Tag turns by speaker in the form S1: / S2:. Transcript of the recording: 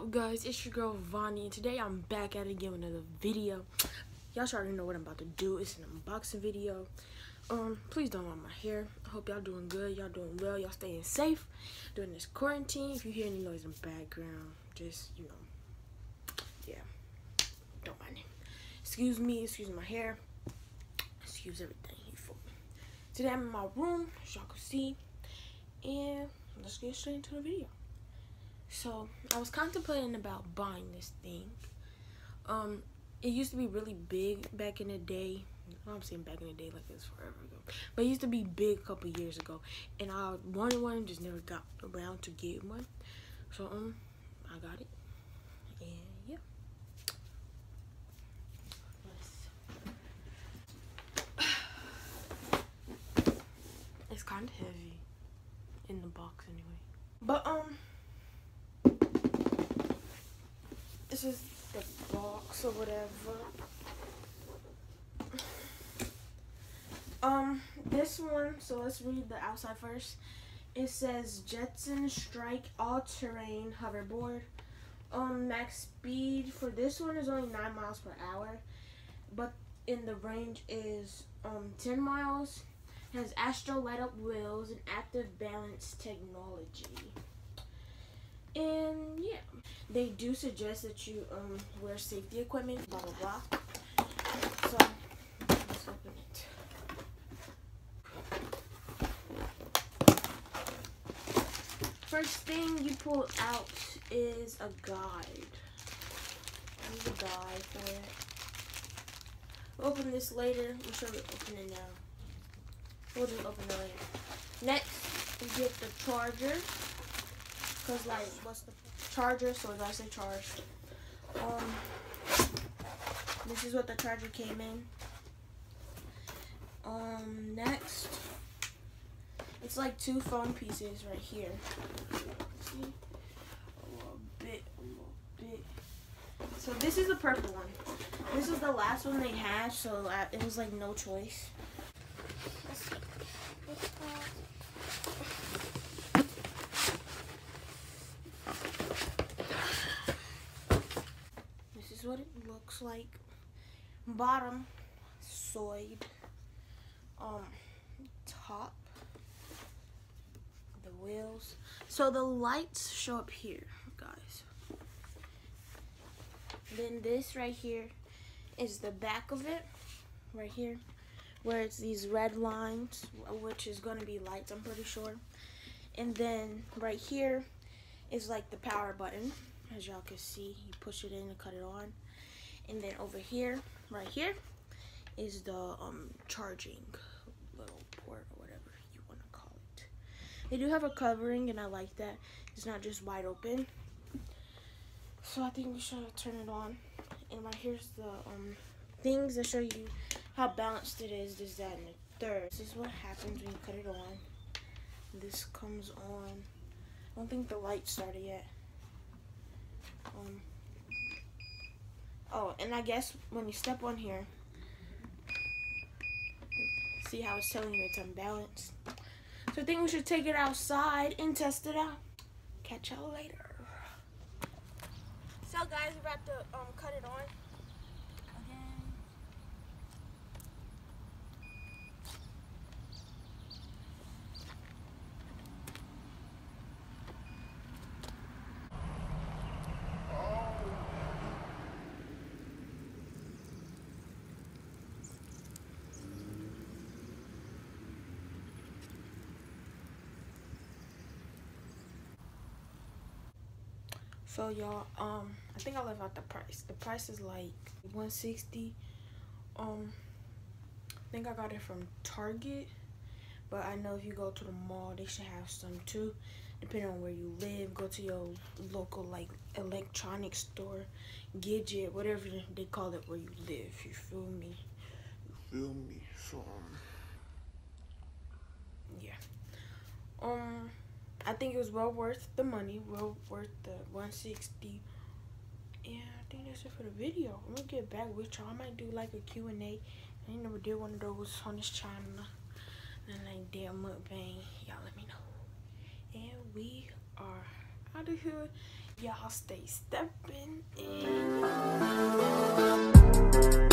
S1: up, guys? It's your girl Vonnie, and today I'm back at it again with another video. Y'all should already know what I'm about to do. It's an unboxing video. Please don't mind my hair. I hope y'all doing good. Y'all doing well. Y'all staying safe during this quarantine. If you hear any noise in the background, just yeah, don't mind it. Excuse me. Excuse my hair. Excuse everything here for me. Today I'm in my room, as y'all can see, and let's get straight into the video. So I was contemplating about buying this thing. It used to be really big back in the day. I'm saying back in the day like it's forever ago, but it used to be big a couple years ago, and I wanted one, just never got around to getting one. So I got it, and yeah. It's kind of heavy in the box anyway, but this is the box or whatever. This one, so let's read the outside first. It says Jetson Strike All-Terrain Hoverboard. Max speed for this one is only 9 miles per hour, but in the range is 10 miles. It has Astronlight up wheels and active balance technology. And yeah, they do suggest that you wear safety equipment, blah blah blah. So let's open it. First thing you pull out is a guide. There's a guide for it. We'll open this later. We'll show you open it now. We'll just open it later. Next, we get the charger. Cause like, what's the charger? So I say charged. This is what the charger came in. Next, it's like 2 phone pieces right here. See, a little bit. So this is the purple one. This is the last one they had, so it was like no choice. Let's see. This is what it looks like. Bottom, soid. Top, the wheels. So the lights show up here, guys. Then this right here is the back of it, right here, where it's these red lines, which is gonna be lights, I'm pretty sure. And then right here is like the power button. As y'all can see, you push it in and cut it on. And then over here, right here, is the charging little port or whatever you want to call it. They do have a covering, and I like that. It's not just wide open. So I think we should turn it on. And right here's the things that show you how balanced it is, this, that, and the third. This is what happens when you cut it on. This comes on. I don't think the light started yet. Oh, and I guess when you step on here, see how it's telling you it's unbalanced. So I think we should take it outside and test it out. Catch y'all later. So guys, we're about to cut it on again. So y'all, I think I left out the price. The price is like $160. I think I got it from Target, but I know if you go to the mall, they should have some too. Depending on where you live, go to your local like electronics store, Gidget, whatever they call it where you live. You feel me? So yeah. I think it was well worth the money, well worth the $160. Yeah, I think that's it for the video. I'm gonna get back with y'all. I might do like a Q&A. I ain't never did one of those on this channel. And like damn mukbang. Y'all let me know. And we are out. out of here. Y'all stay stepping in.